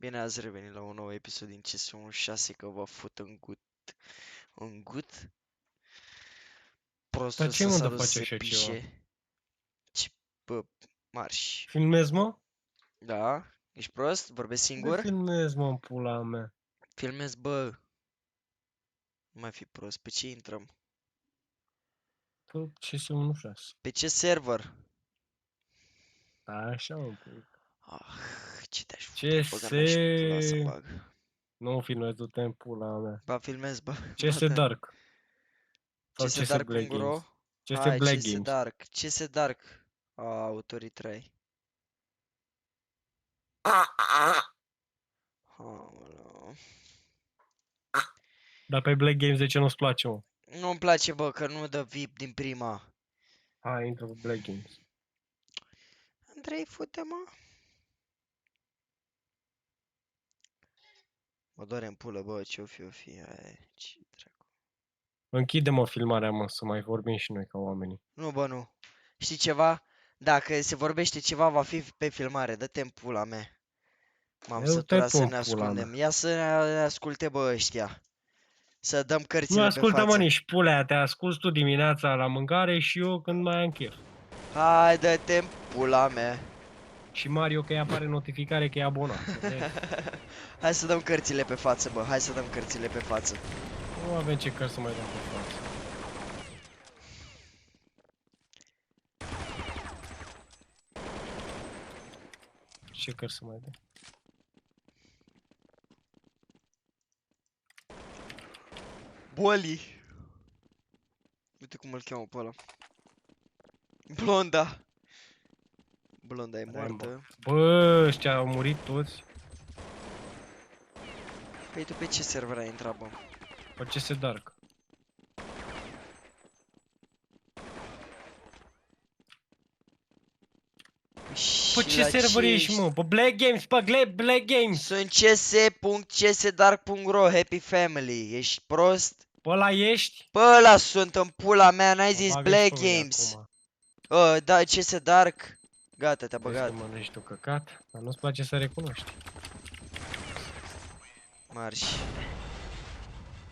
Bine ați revenit la un nou episod din CS16 că vă fut în gut. În gut? Prostul Dar ce să mă s-a de dus face să se așa ceva? pișe. Ce, bă, marș. Filmez, mă? Da? Ești prost? Vorbești De singur? filmez, mă, în pula mea. Filmez, bă. Nu mai fi prost. Pe ce intrăm? Pă, ce să nu șas. Pe ce server? Așa, mă, pui. Ah, ce te-aș Ce fute, băga mea și pula să se... bag. Nu filmez, du-te în pula mea. Ba, filmez, bă. Ce Ba, se da. Dark. Sau ce se Black csdark.ro. Games. Ce se Hai, Black Games. csdark. csdark. Autorii 3. Aoleu. Dar pe Black Games de ce nu-ți place, mă? Nu-mi place, bă, că nu dă VIP din prima. Hai, intră pe Black Games. Andrei, fute-mă. Mă doare în pulă, bă, ce-o fi, aia, ce dracu. Închide-mă filmarea, mă, să mai vorbim și noi ca oamenii. Nu, bă, nu. Știi ceva? Dacă se vorbește ceva, va fi pe filmare, dă-te în pula mea. M-am Eu te săturat tu să în ne pula ascundem. mea. Ia să ne asculte, bă, ăștia. Să dăm Nu cărțile pe ascultă, mă, față. nici pulea, te ascult tu dimineața la mâncare și eu când mai am chef. Hai, dă-te în pula mea. Și Mario că îi apare notificare că e abonat. Hai să dăm cărțile pe față, bă, hai să dăm cărțile pe față. Nu avem ce cărți să mai dăm pe față. Ce cărți să mai dăm? Boli. Uite cum îl cheamă pe ăla. Blonda. Blonda e moartă. Bă, ăștia au murit toți. Păi tu pe ce server ai intrat, bă? Pe ce se Dark? Pe ce server ești, mă? Pe Black Games, pe Black Games! Sunt cs.csdark.ro, Happy Family. Ești prost? Pe ăla ești? Pe ăla sunt în pula mea, n-ai Mă zis bagă și Black pe mine Games. acum. Da, CS Dark. Gata, te-a Vezi că băgat. mănânci tu căcat? Dar nu-ți place să recunoști. Marș.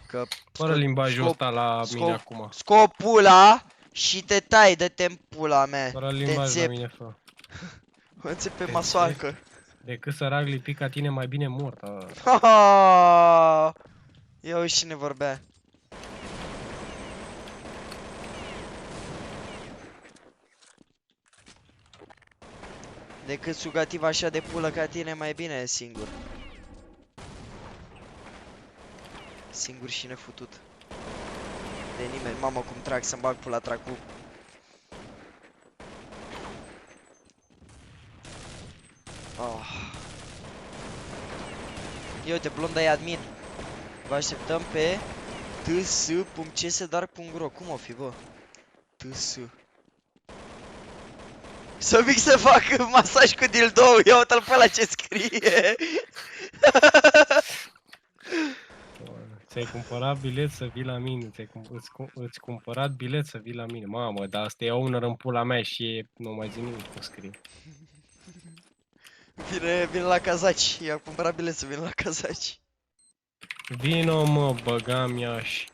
Că Fără limbajul ăsta la mine acum. scopula și te tai, dă-te în pula mea. Fără Te limbaj la înțep. mine, fă. Mă înțep pe Te masoancă. Decât să rag lipic ca tine, mai bine mort. Ia uite cine vorbea. Decât sugativ așa de pulă ca tine, mai bine singur. Singur și nefutut. De nimeni, mamă cum trag, să-mi bag pula, trag cu... Ia uite, Blonda e admin. Vă așteptăm pe ts.csdark.ro. Cum o fi, bă? ts. Să vin să fac masaj cu dildo. Ia uite-l pe ăla ce scrie. Ți-ai cumpărat bilet să vii la mine, îți cumpărat bilet să vii la mine. Mamă, dar asta e owner în pula mea și nu mai zi nimic cum scrie. Vine la Cazaci. I-am cumpărat bilet să vin la Cazaci. Vino, mă, băgam Iași.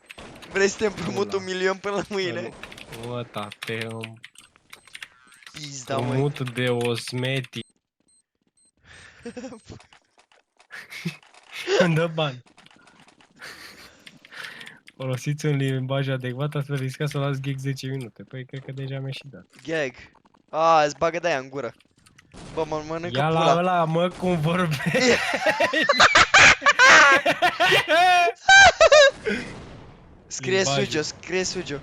Vrei să te împrumut 1.000.000 până la mâine? Mă, tate, Pizda, măi. împrumut de osmeti. Îmi dă bani. Folosiți un limbaj adecvat, astfel risca să las gig 10 minute. Păi, cred că deja mi-a și dat. Gag. Îți bagă de-aia în gură. Bă, mă mănâncă Ia pula. la ăla, mă, cum vorbești. Scrie Limbajul. Sugio, scrie Sugio.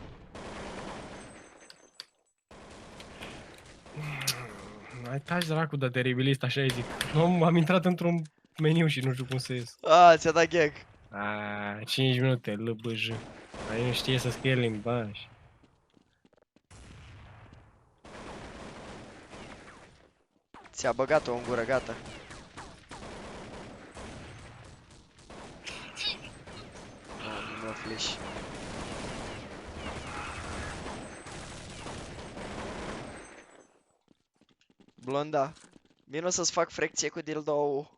Ai taci dracu de teribilist, așa îi zic. Nu, am intrat într-un meniu și nu știu cum să ies. Ți-a dat gag. 5 minute, LBJ. Ai nu știe să scrie limbaj. Ți-a băgat-o în gură, gata. Nu mă flash. Blonda, vino să-ți fac frecție cu dildo.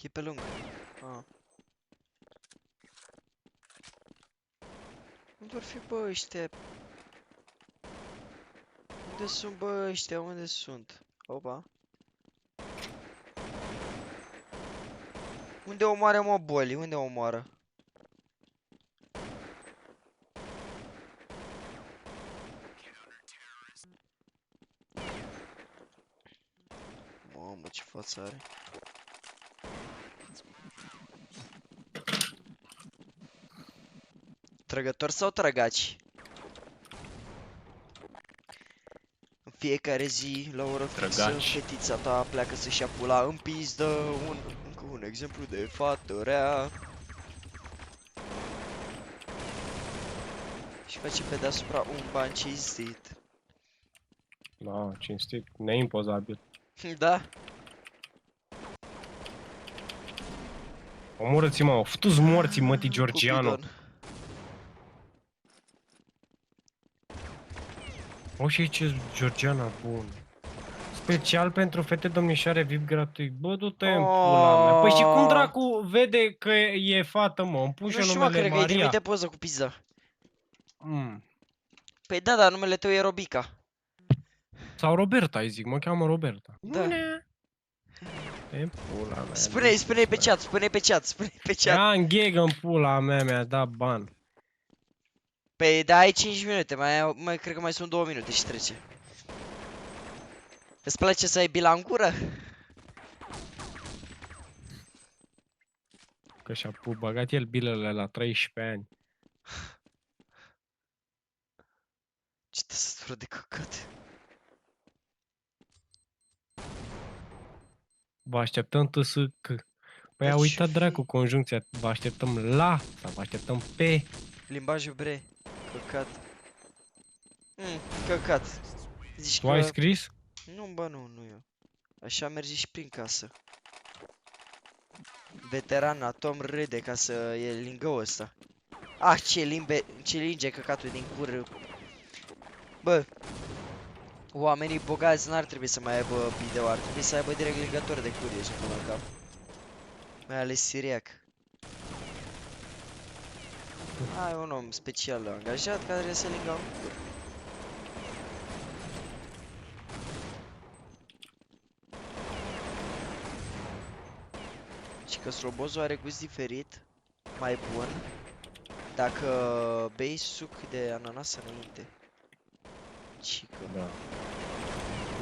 E pe lângă. Ah. Unde vor fi, bă, ăștia? Unde sunt, bă, ăștia? Unde sunt? Opa. Unde omoară, mă, boli? Unde omoară? Mamă, ce față are. Trăgători sau trăgaci? În fiecare zi, la o oră fixă, Trăgaci. fetița ta pleacă să-și ia pula în pizdă. Încă un exemplu de fată rea. Și face pe deasupra un ban cinstit. Da, cinstit, neimpozabil. Da? Omorâți mă, futu-ți morții, mătii Georgiano. Cupidon. O, și aici e Georgiana, bun. Special pentru fete domnișoare VIP gratuit. Bă, du-te în pula mea. Păi și cum Oh, dracu vede că e fată, mă? Îmi pun și nu eu știu, mă, numele cred că îi Maria. trimite poză cu pizza. Mm. Păi da, dar numele tău e Robica. Sau Roberta, îi zic, mă cheamă Roberta. Da. E pula mea, Spune-i, spune-i pe lipsă. chat, spune-i pe chat, spune-i pe chat. Ia în gag în pula mea, mi-a dat ban. Păi da, ai 5 minute, mai cred că mai sunt 2 minute și trece. Îți place să ai bila în gură? Că și-a băgat el bilele la 13 ani. Ce tăsătură de căcat. Vă așteptăm TSC. Păi Dar a ce-o uitat dracu fi? conjuncția. Vă așteptăm la sau vă așteptăm pe. Limbajul bre. Căcat. Căcat. Zici Tu ai că... scris? Nu, bă, nu eu. Așa merge și prin casă. Veteran atom râde ca să e lingăul ăsta. Ah, ce linge căcatul din cur. Bă, oamenii bogați n-ar trebui să mai aibă video, ar trebui să aibă direct lingători de curie și până la cap. Mai ales siriac. Ai un om special angajat care să lingă în cur. Și că strobozul are gust diferit, mai bun, dacă bei suc de ananas înainte. Cică. Da.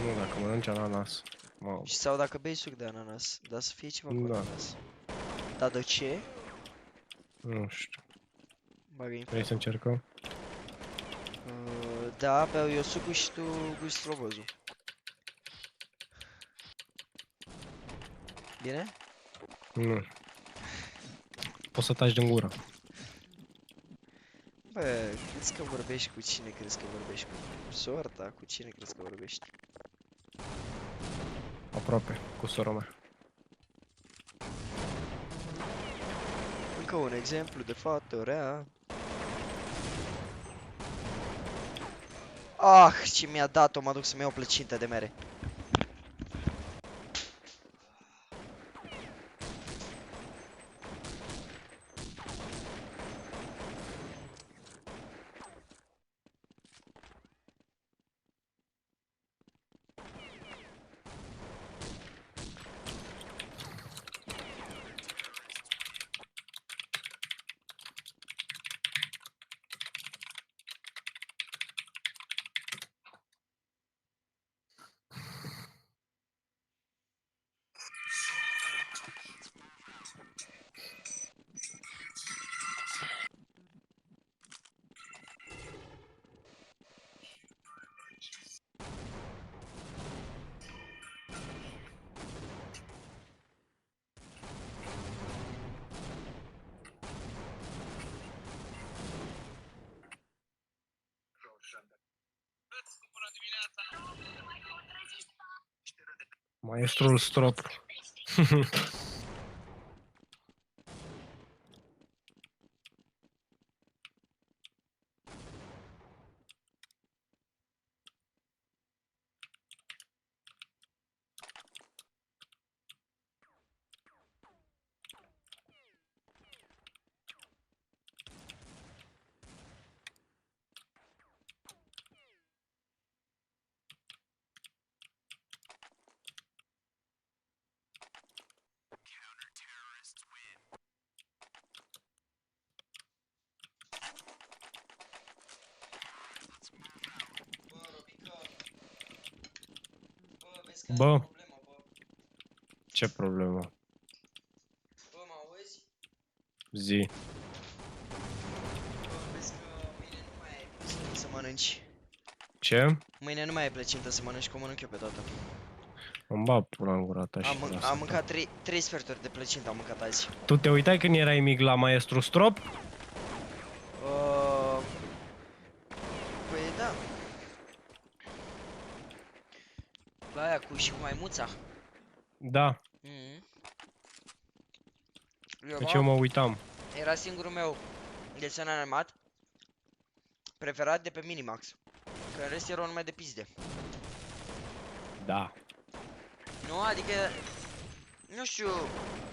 Nu, dacă mănânci ananas. Mamă. Și sau dacă bei suc de ananas, dar să fie ceva cu Da. ananas. Dar de ce? Nu știu. Bagă info. Vrei să încercăm? Da, beau eu sucul și tu gusti strobozul. Bine? Nu. Poți să taci din gură. Bă, crezi că vorbești cu cine crezi că vorbești cu sorta? Cu cine crezi că vorbești? Aproape, cu sora mea. Încă un exemplu de fată rea. Ah, ce mi-a dat-o, mă duc să-mi iau o plăcintă de mere. Maestrul strop. Bă, ce problemă? Bă, mă auzi? Zi. Bă, vezi că mâine nu mai ai plăcintă să mănânci. Ce? Mâine nu mai ai plăcintă să mănânci, că o mănânc eu pe toată. Îmi bag pula în gura ta și Am mâncat 3 sferturi de plăcintă, am mâncat azi. Tu te uitai când erai mic la Maestru Strop? Păi da. La aia cu și cu maimuța. Da, Mhm. deci eu mă uitam. Era singurul meu desen animat preferat de pe Minimax. Că în rest erau numai de pizde. Da. Nu? Adică nu știu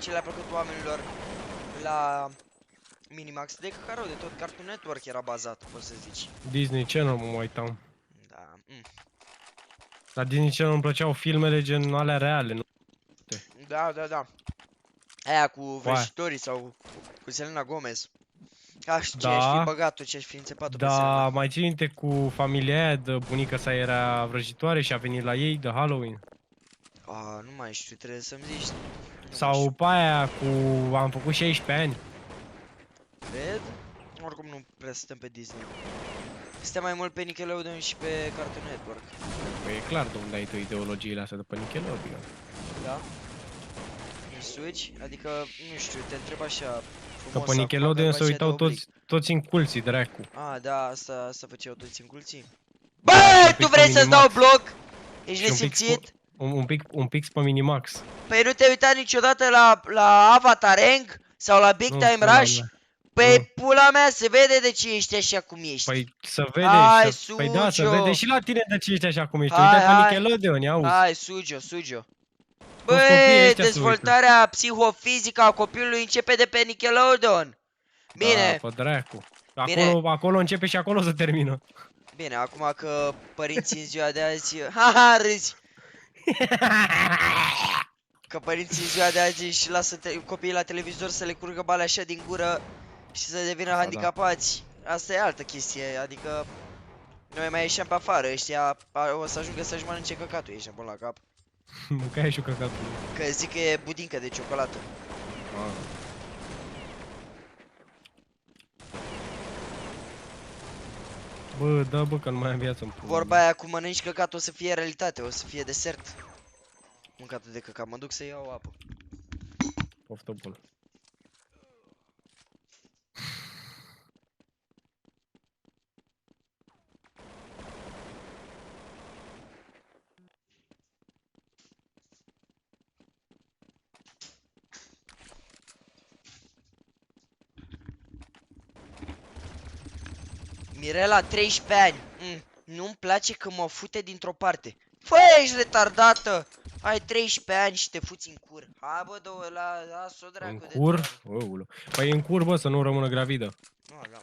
ce le-a plăcut oamenilor la Minimax. De că rău de tot Cartoon Network era bazat, poți să zici. Disney Channel mă uitam. Da. La Disney Channel îmi plăceau filmele gen alea reale, nu? Da, da, da. Aia cu Oaia. vrăjitorii sau cu Selena Gomez. Ah, ce Da. aș fi băgat-o, ce aș fi înțepat-o pe Da, Selena. mai ții minte cu familia aia de bunica sa era vrăjitoare și a venit la ei de Halloween? Nu mai știu, trebuie să-mi zici. Nu mai Sau știu. pe aia cu am făcut 16 ani? Cred? Oricum nu prea suntem pe Disney. Suntem mai mult pe Nickelodeon și pe Cartoon Network. Păi e clar de unde ai tu ideologiile astea de pe Nickelodeon. Da? În Switch? Adică, nu știu, te întreb așa Că frumos. pe acum, Nickelodeon după se aceea de uitau oblic. toți în culții, dracu. Da, asta făceau toți în culții. Da, și un Băi, pic tu pe vrei să-ți dau Minimax. bloc? Ești Și un pic nesimțit? un pic pe Minimax. Păi nu te-ai uitat niciodată la Avatar Eng? Sau la Big Nu, Time pula Rush? mea. Păi Nu. pula mea, se vede de ce ești așa cum ești. Păi să vede, Hai, păi da, să Sujo. vede și la tine de ce ești așa cum ești. Hai, Uite pe hai. Nickelodeon, ia auzi. Hai, Sujo. Toți copiii Băi, ăștia se uită. dezvoltarea psihofizică a copilului începe de pe Nickelodeon. Bine, Da, pe dracu. Bine. Acolo începe și acolo se termină. bine, acum că părinții în ziua de azi... Haha, râzi! Că părinții în ziua de azi își lasă copiii la televizor să le curgă bale așa din gură și să devină Asta da. handicapați. Asta e altă chestie, adică... Noi mai ieșeam pe afară, ăștia o să ajungă să-și mănânce căcatul, ești nebun la cap. Mâncai și căcatul. Că zic că e budincă de ciocolată. Ah. Bă, da, bă, că nu mai am viață în pula Vorba mea. aia cu mănânci căcatul o să fie realitate, o să fie desert. Mâncatul de căcat, mă duc să iau apă. Poftă bună. Mirela, 13 ani. Nu-mi place că mă fute dintr-o parte. Fă, ești retardată! Ai 13 ani și te fuți în cur. Hai bă, două, las-o dracu În de cur? treabă. Oulu. Păi în cur, bă, să nu rămână gravidă. Nu, da.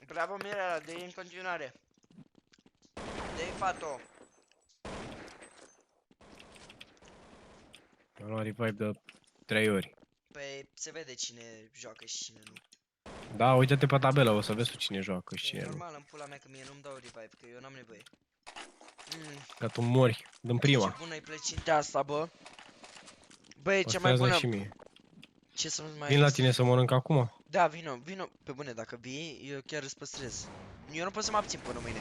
Bravo, Mirela, de în continuare. De-i fato. Am luat revive de 3 ori. Păi, se vede cine joacă și cine nu. Da, uite-te pe tabelă, o să vezi tu cine joacă și E cine nu. normal în pula mea că mie nu-mi dau revive, că eu n-am nevoie. Că tu mori din prima. Ce bună e plăcintea asta, bă. Bă, e cea mai Păstrează bună. și mie. Ce să nu mai Vin la tine să mănânc acum? Da, vino, pe bune, dacă vii, eu chiar îți păstrez. Eu nu pot să mă abțin până mâine.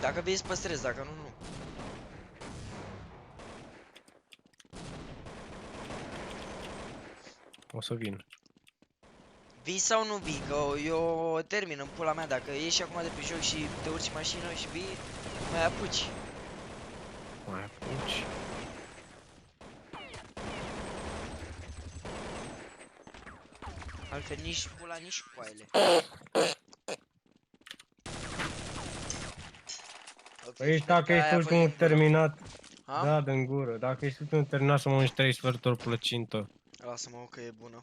Dacă vii, îți păstrez, dacă nu, nu. O să vin. Vii sau nu vii, că eu o termin în pula mea, dacă ieși acum de pe joc și te urci în mașină și vii, mai apuci. Mai apuci. Altfel nici pula, nici coaile. Păi ești, dacă ești Aia ultimul fă din gură. terminat, Ha? da, din gură. Dacă ești ultimul terminat să mănânci 3 sferturi plăcintă. Lasă-mă că e bună.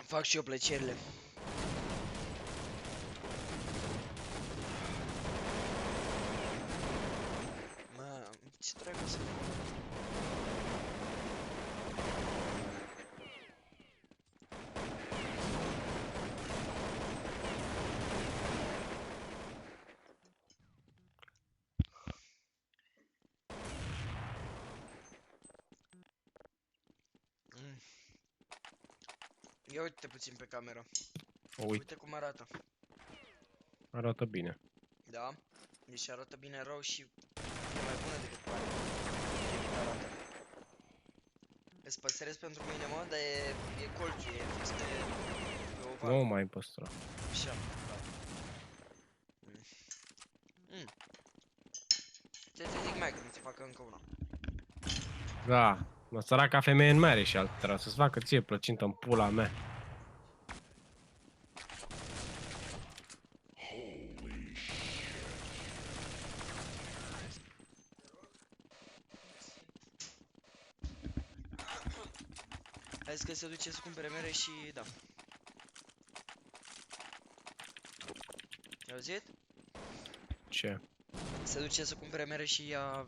Fac și eu plăcerile. Mă, ce dracu să... Ia uite puțin pe cameră. O uit, Uite cum arată. arată bine. Da? Deci arată bine rău și e mai bună decât pare. Decât arată. Îți păstrez pentru mine, mă, dar e colțul, e fix pe oval. Nu mai păstra. Așa, da. Ce ți zic, mai că nu ți facă încă una. Da, mă, săraca femeie nu mai are și altă treabă, să-ți facă ție plăcintă în pula mea. Hai că se duce să cumpere mere și da. Ai auzit? Ce? Se duce să cumpere mere și ia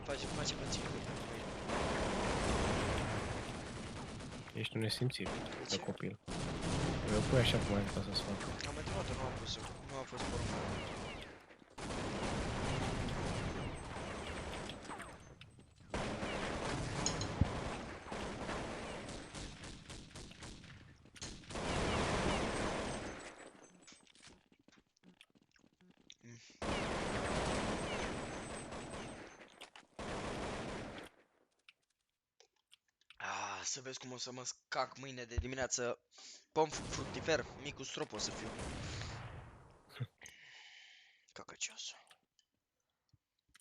face plăcere. Ești un nesimțit De de ce? copil. Eu pui așa cum ai putea să-ți fac. Am întrebat-o, nu am pus-o. Nu a fost porumb. Să vezi cum o să mă scac mâine de dimineață. Pom fructifer, micul strop o să fiu. Căcăcios.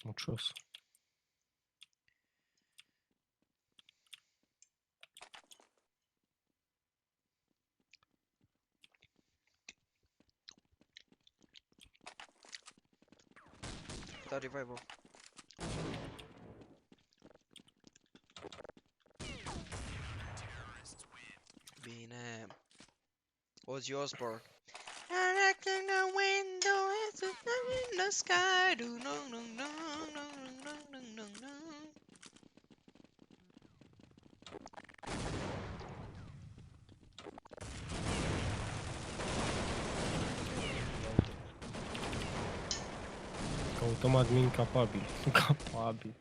Mucios. Da, revival. Bine. Ozzy Osbourne. I look in the window, it's a in the sky. Do no no no no no no no no. Căutăm admin capabil. Capabil.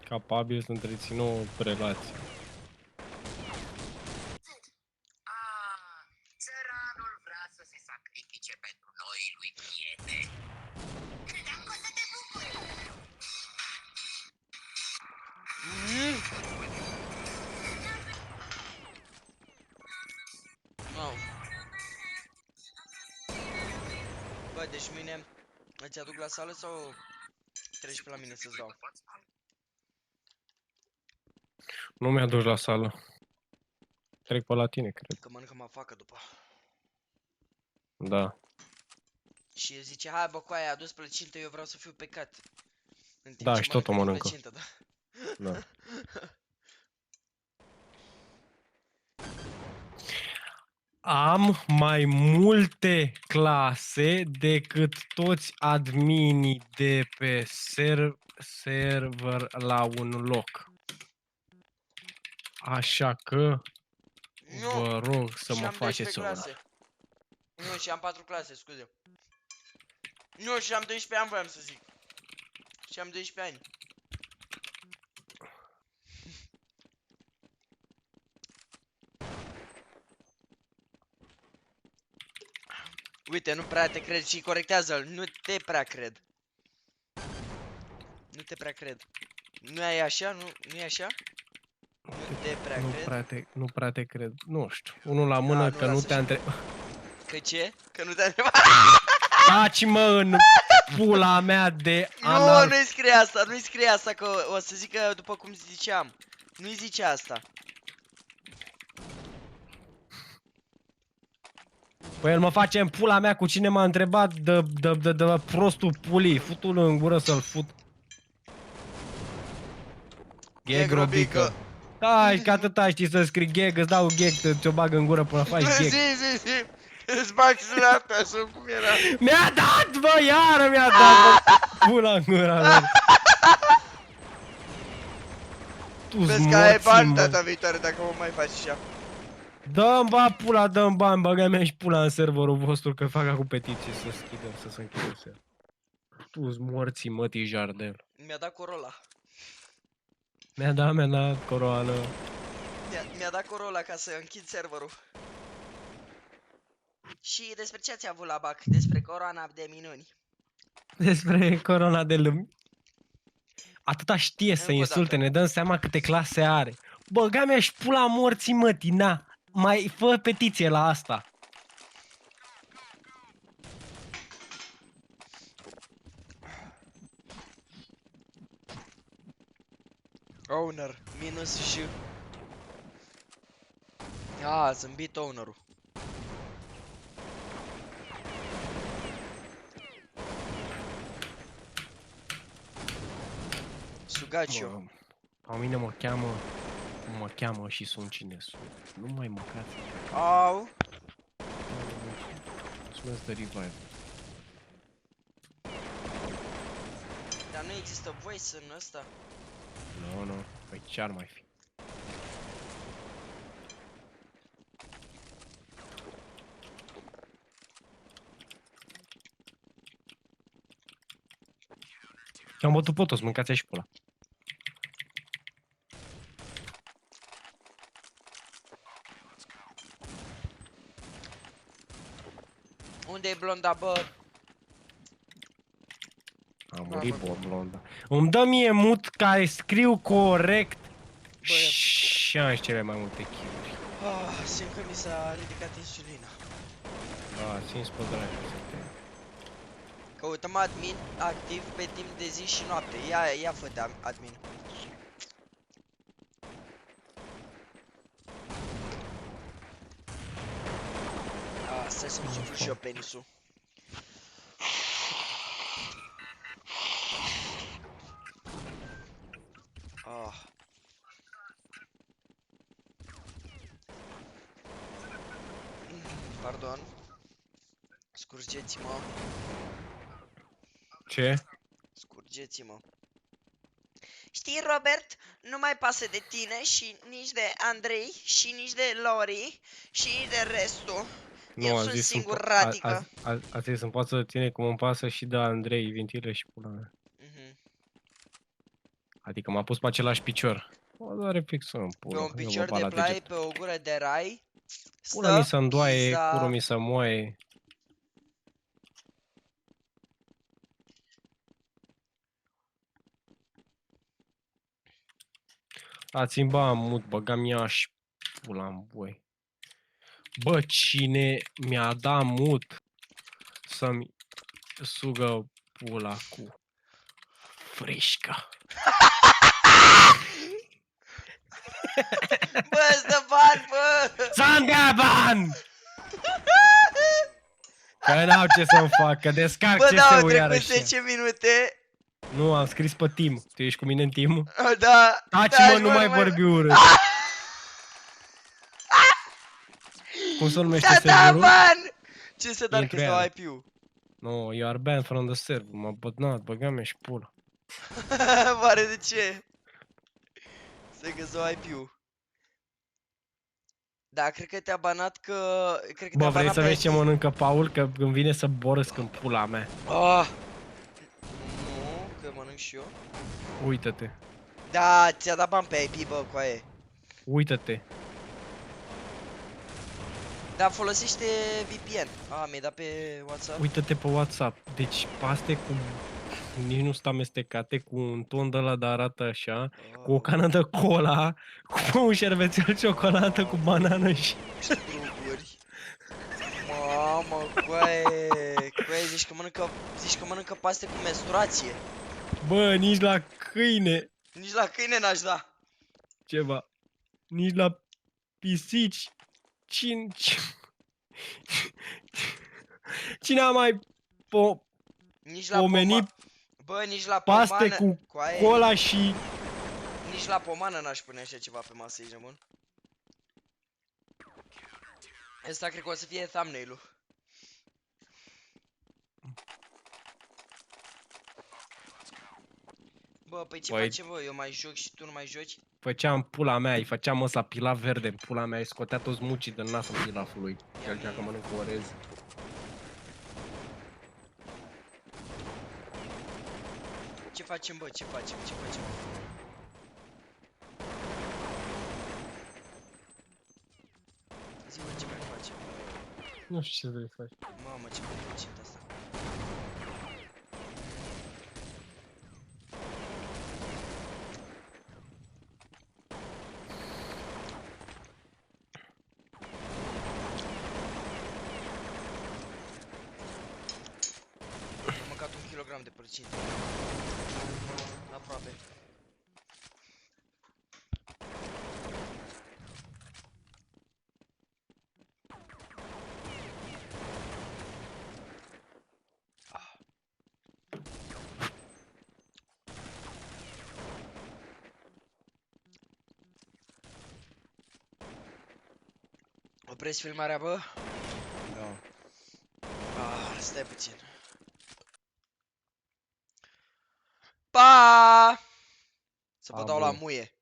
Capabil să întrețină o relație. Țăranul vrea să se sacrifice pentru noi lui prieteni. Credeam că o să te bucuri. Wow. Bă, deci mine îți aduc la sală sau treci pe la mine să-ți dau? Nu mi-a dus la sală. Trec pe la tine, cred. Că mănâncă mafacă după. Da. Și zice, hai bă, cu aia, adus plăcintă, eu vreau să fiu pecat. În timp Da, ce și tot o din mănâncă. plăcintă, da. Da. Am mai multe clase decât toți adminii de pe server la un loc. Așa că vă rog să și mă am 12 faceți clase. Nu, și am 4 clase, scuze. Nu, și am 12 ani, voiam să zic. Și am 12 ani. Uite, nu prea te cred și corectează-l. Nu te prea cred. Nu te prea cred. Nu e așa? Nu e așa? Nu te prea cred. Nu prea te cred. Nu știu. Unul la mână nu, că nu lasă te-a așa. întrebat. Că ce? Că nu te-a întrebat? Taci-mă în pula mea de Nu, anal. nu-i scrie asta, nu-i scrie asta, că o să zică după cum ziceam. Nu-i zice asta. Păi el mă face în pula mea cu cine m-a întrebat de prostul pulii. Futul în gură să-l fut. Ghegrobică. Da, că atâta știi să scrii gag, îți dau gag, ți-o bag în gură până faci gag. Zi. Îți bag și la asta, sunt cum era. Mi-a dat, bă, iară mi-a dat, bă. Pula în gura mea. Tu-s Vezi că ai bani morții, data mă. viitoare dacă mă mai faci așa. Dă-mi ba pula, dă-mi bani, băga mea și pula în serverul vostru, că fac acum petiție să schidă, să se închidă serverul. Tu-s morții, mătii jardel. Mi-a dat Corolla. Mi-a dat coroană. Mi-a dat corola ca să închid serverul. Și despre ce ați avut la BAC? Despre coroana de minuni. Despre corona de lumi. Atâta știe să Încă o insulte, dată. ne dăm seama câte clase are. Băga mea și pula morții mătii, na. Mai fă petiție la asta. Owner, minus J. A, zâmbit ownerul. Sugaciu. Bă, pe mine mă cheamă și sunt cine sunt. Nu mai măcați. Au. Mulțumesc de revive. Dar nu există voice în ăsta. Nu. Păi ce ar mai fi? Am bătut potos, mâncați și pula. Unde e blonda, bă? Am murit, blonda. Îmi dă mie mut ca scriu corect și am cele mai multe kill-uri. Ah, simt că mi s-a ridicat insulina. Da, simți pe dracu să te... Căutăm admin activ pe timp de zi și noapte. Ia fă de admin. Stai să-mi suflu și eu penisul. Pardon. Scurgeți-mă. Ce? Scurgeți-mă. Știi, Robert, nu mai pasă de tine și nici de Andrei și nici de Lori și nici de restul. Eu sunt singur radică. A zis să-mi pasă de tine cum îmi pasă și de Andrei, Vintilă și pula mea. Adică m-a pus pe același picior. O doare pixul în pulă. Pe un picior de plai, pe o gură de rai. Pula mi să îndoaie, Iza. curul mi să moaie. Ați-mi ba mut, băgam ea și pula în boi. Bă, cine mi-a dat mut să-mi sugă pula cu frișca? Bă, îți dă bani, bă! Să-mi dea bani! Că n-au ce să-mi fac, că descarc Bă, da, au CS-ul trecut iarăși. 10 minute. Nu, am scris pe team. Tu ești cu mine în team? Da. Taci, da, mă, nu mai vorbi urât. Cum se numește Da, serverul? bani! Ce să dar că Intră îți dau iară. IP-ul? No, you are banned from the server. M-a bătnat, băga mea și pula. Oare de ce? Să că îți dau IP-ul. Da, cred că te-a banat că... Cred că Bă, te-a vrei banat să pe vezi ce IP. mănâncă Paul? Că îmi vine să borăsc în pula mea. Ah. Nu, că mănânc și eu. Uită-te. Da, ți-a dat bani pe IP, bă, coaie. Uită-te. Dar folosește VPN. Ah, mi-ai dat pe WhatsApp? Uită-te pe WhatsApp. Deci paste cu... Nici nu sunt amestecate, cu un ton de ăla de arată așa, cu o cană de cola, cu un șervețel ciocolată, cu banană și... Struguri. Mamă, coaie, zici că mănâncă paste cu menstruație. Bă, nici la câine Nici la câine n-aș da. ceva. Nici la pisici. Cine a mai Nici la pomenit Bă, nici la paste pomană. cu cola și... Nici la pomană n-aș pune așa ceva pe masă, ești nebun. Asta cred că o să fie thumbnail-ul. Bă, păi ce facem, bă? Eu mai joc și tu nu mai joci? Făceam pula mea, îi făceam ăsta pilaf verde în pula mea, îi scotea toți mucii din nas în pilaful lui. El zicea că mănâncă orez. Ce facem, bă? Ce facem? Zi-mă ce mai facem. Nu știu ce vrei să faci. Mamă, ce mai facem asta. Am mâncat 1 kilogram de părcinte. Aproape. Opresc filmarea, bă? Da. Stai puțin. Pa! Să vă A, dau la bă. muie.